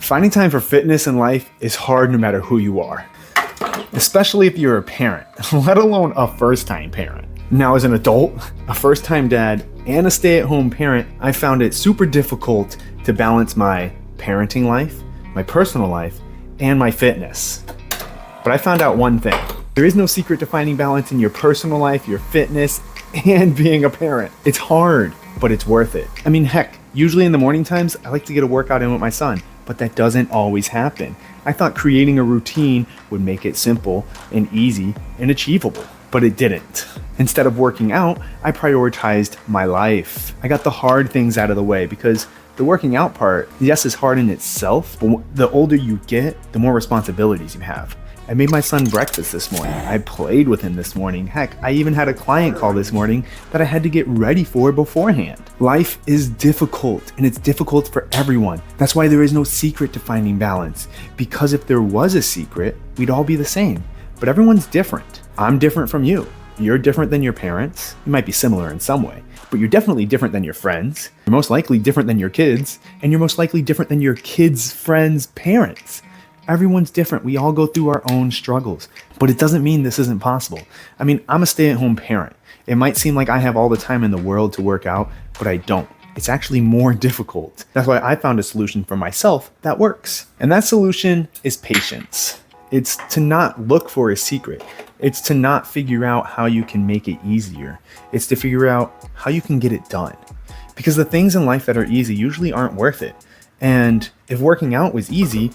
Finding time for fitness in life is hard no matter who you are, especially if you're a parent, let alone a first-time parent. Now, as an adult, a first-time dad, and a stay-at-home parent, I found it super difficult to balance my parenting life, my personal life, and my fitness. But I found out one thing. There is no secret to finding balance in your personal life, your fitness, and being a parent. It's hard, but it's worth it. I mean, heck, usually in the morning times, I like to get a workout in with my son, but that doesn't always happen. I thought creating a routine would make it simple and easy and achievable, but it didn't. Instead of working out, I prioritized my life. I got the hard things out of the way because the working out part, yes, is hard in itself, but the older you get, the more responsibilities you have. I made my son breakfast this morning. I played with him this morning. Heck, I even had a client call this morning that I had to get ready for beforehand. Life is difficult, and it's difficult for everyone. That's why there is no secret to finding balance. Because if there was a secret, we'd all be the same. But everyone's different. I'm different from you. You're different than your parents. You might be similar in some way, but you're definitely different than your friends. You're most likely different than your kids, and you're most likely different than your kids' friends' parents. Everyone's different. We all go through our own struggles, but it doesn't mean this isn't possible. I mean, I'm a stay-at-home parent. It might seem like I have all the time in the world to work out, but I don't. It's actually more difficult. That's why I found a solution for myself that works. And that solution is patience. It's to not look for a secret. It's to not figure out how you can make it easier. It's to figure out how you can get it done. Because the things in life that are easy usually aren't worth it. And if working out was easy,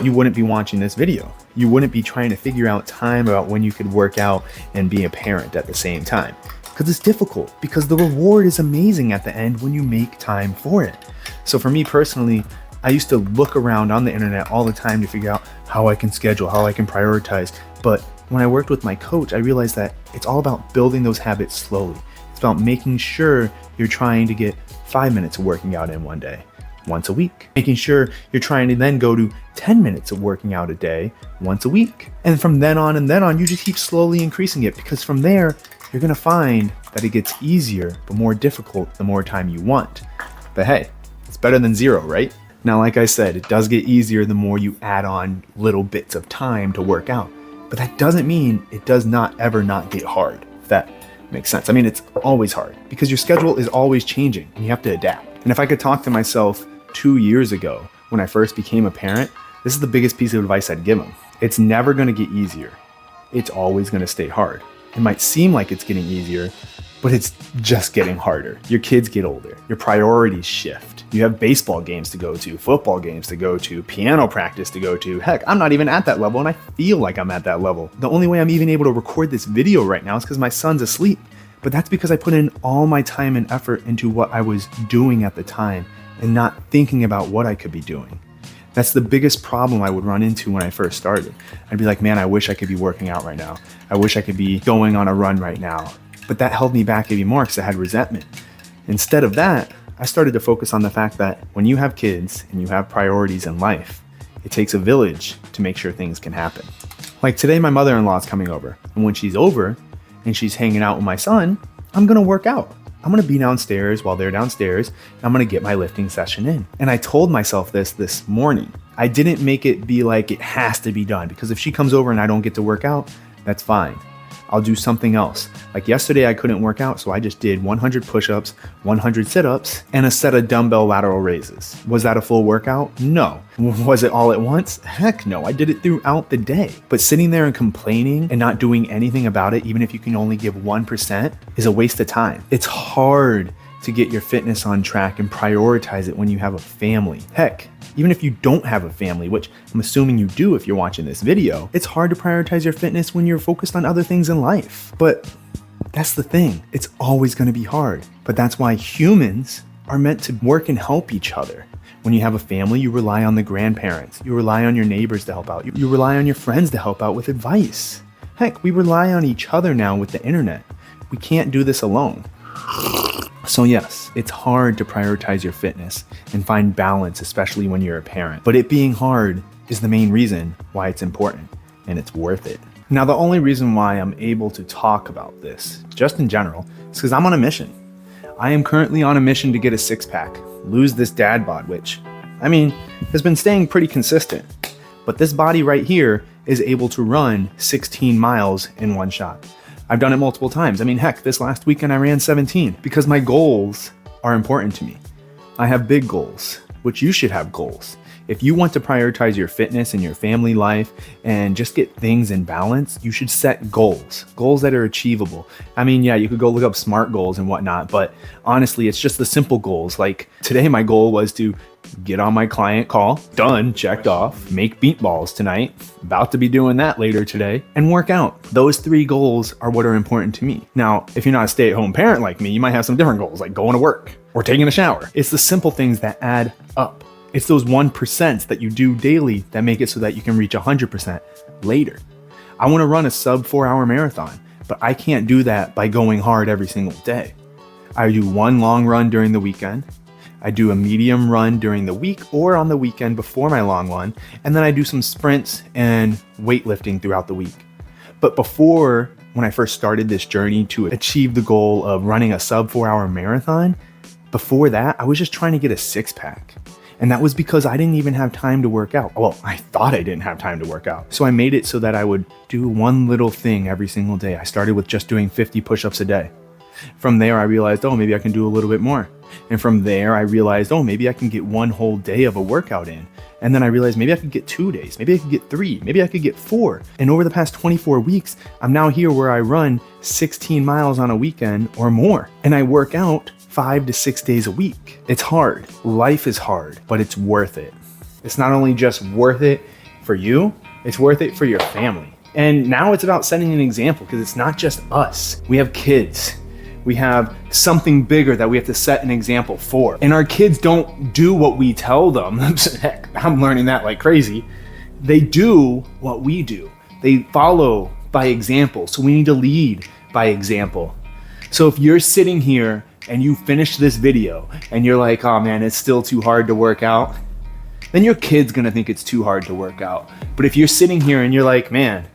you wouldn't be watching this video. You wouldn't be trying to figure out time about when you could work out and be a parent at the same time. Because it's difficult, because the reward is amazing at the end when you make time for it. So for me personally, I used to look around on the internet all the time to figure out how I can schedule, how I can prioritize. But when I worked with my coach, I realized that it's all about building those habits slowly. It's about making sure you're trying to get 5 minutes of working out in one day, once a week. Making sure you're trying to then go to 10 minutes of working out a day, once a week. And from then on, you just keep slowly increasing it, because from there, you're gonna find that it gets easier, but more difficult the more time you want. But hey, it's better than zero, right? Now, like I said, it does get easier the more you add on little bits of time to work out. But that doesn't mean it does not ever not get hard, if that makes sense. I mean, it's always hard because your schedule is always changing and you have to adapt. And if I could talk to myself 2 years ago when I first became a parent, this is the biggest piece of advice I'd give them. It's never gonna get easier. It's always gonna stay hard. It might seem like it's getting easier, but it's just getting harder. Your kids get older, your priorities shift. You have baseball games to go to, football games to go to, piano practice to go to. Heck, I'm not even at that level and I feel like I'm at that level. The only way I'm even able to record this video right now is because my son's asleep. But that's because I put in all my time and effort into what I was doing at the time and not thinking about what I could be doing. That's the biggest problem I would run into when I first started. I'd be like, man, I wish I could be working out right now. I wish I could be going on a run right now. But that held me back even more because I had resentment. Instead of that, I started to focus on the fact that when you have kids and you have priorities in life, it takes a village to make sure things can happen. Like today, my mother-in-law is coming over. And when she's over and she's hanging out with my son, I'm gonna work out. I'm gonna be downstairs while they're downstairs, and I'm gonna get my lifting session in. And I told myself this morning. I didn't make it be like it has to be done, because if she comes over and I don't get to work out, that's fine. I'll do something else. Like yesterday, I couldn't work out, so I just did 100 push-ups, 100 sit-ups, and a set of dumbbell lateral raises. Was that a full workout? No. Was it all at once? Heck no, I did it throughout the day. But sitting there and complaining and not doing anything about it, even if you can only give 1%, is a waste of time. It's hard to get your fitness on track and prioritize it when you have a family. Heck, even if you don't have a family, which I'm assuming you do if you're watching this video, it's hard to prioritize your fitness when you're focused on other things in life. But that's the thing, it's always gonna be hard. But that's why humans are meant to work and help each other. When you have a family, you rely on the grandparents, you rely on your neighbors to help out, you rely on your friends to help out with advice. Heck, we rely on each other now with the internet. We can't do this alone. So yes, it's hard to prioritize your fitness and find balance, especially when you're a parent. But it being hard is the main reason why it's important, and it's worth it. Now, the only reason why I'm able to talk about this, just in general, is because I'm on a mission. I am currently on a mission to get a six-pack, lose this dad bod, which I mean, has been staying pretty consistent. But this body right here is able to run 16 miles in one shot. I've done it multiple times. I mean, heck, this last weekend I ran 17 because my goals are important to me. I have big goals, which you should have goals. If you want to prioritize your fitness and your family life and just get things in balance, you should set goals that are achievable. I mean, yeah, you could go look up SMART goals and whatnot, but honestly, it's just the simple goals. Like today, my goal was to get on my client call, done, checked off, make meatballs tonight, about to be doing that later today, and work out. Those 3 goals are what are important to me. Now, if you're not a stay-at-home parent like me, you might have some different goals, like going to work or taking a shower. It's the simple things that add up. It's those 1% that you do daily that make it so that you can reach 100% later. I want to run a sub 4-hour marathon, but I can't do that by going hard every single day. I do one long run during the weekend. I do a medium run during the week or on the weekend before my long one, and then I do some sprints and weightlifting throughout the week. But before, when I first started this journey to achieve the goal of running a sub 4-hour marathon, before that, I was just trying to get a 6-pack. And that was because I didn't even have time to work out. Well, I thought I didn't have time to work out. So I made it so that I would do one little thing every single day. I started with just doing 50 push-ups a day. From there, I realized, oh, maybe I can do a little bit more. And from there, I realized, oh, maybe I can get one whole day of a workout in. And then I realized maybe I could get 2 days. Maybe I could get 3. Maybe I could get 4. And over the past 24 weeks, I'm now here where I run 16 miles on a weekend or more. And I work out 5 to 6 days a week. It's hard. Life is hard, but it's worth it. It's not only just worth it for you, it's worth it for your family. And now it's about setting an example because it's not just us. We have kids. We have something bigger that we have to set an example for. And our kids don't do what we tell them. Heck, I'm learning that like crazy. They do what we do. They follow by example. So we need to lead by example. So if you're sitting here and you finish this video and you're like, oh man, it's still too hard to work out, then your kid's gonna think it's too hard to work out. But if you're sitting here and you're like, man,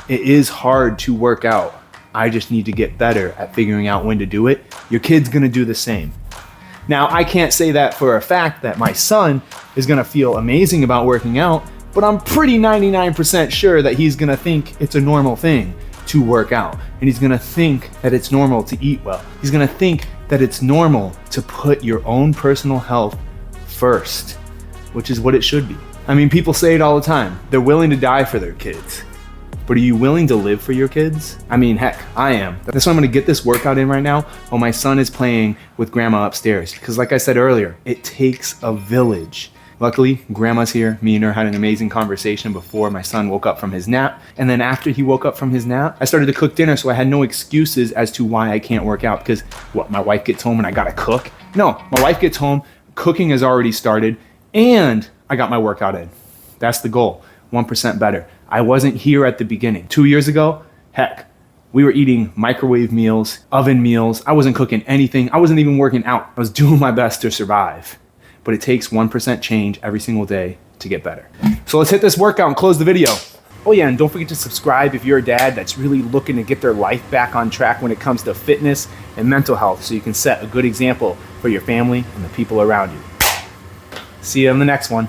it is hard to work out, I just need to get better at figuring out when to do it, your kid's gonna do the same. Now, I can't say that for a fact that my son is gonna feel amazing about working out, but I'm pretty 99% sure that he's gonna think it's a normal thing to work out. And he's gonna think that it's normal to eat well. He's gonna think that it's normal to put your own personal health first, which is what it should be. I mean, people say it all the time. They're willing to die for their kids. But are you willing to live for your kids? I mean, heck, I am. That's why I'm gonna get this workout in right now while my son is playing with grandma upstairs. Because like I said earlier, it takes a village. Luckily, grandma's here. Me and her had an amazing conversation before my son woke up from his nap. And then after he woke up from his nap, I started to cook dinner, so I had no excuses as to why I can't work out. Because what, my wife gets home and I gotta cook? No, my wife gets home, cooking has already started, and I got my workout in. That's the goal, 1% better. I wasn't here at the beginning. 2 years ago, heck, we were eating microwave meals, oven meals. I wasn't cooking anything. I wasn't even working out. I was doing my best to survive. But it takes 1% change every single day to get better. So let's hit this workout and close the video. Oh yeah, and don't forget to subscribe if you're a dad that's really looking to get their life back on track when it comes to fitness and mental health, so you can set a good example for your family and the people around you. See you in the next one.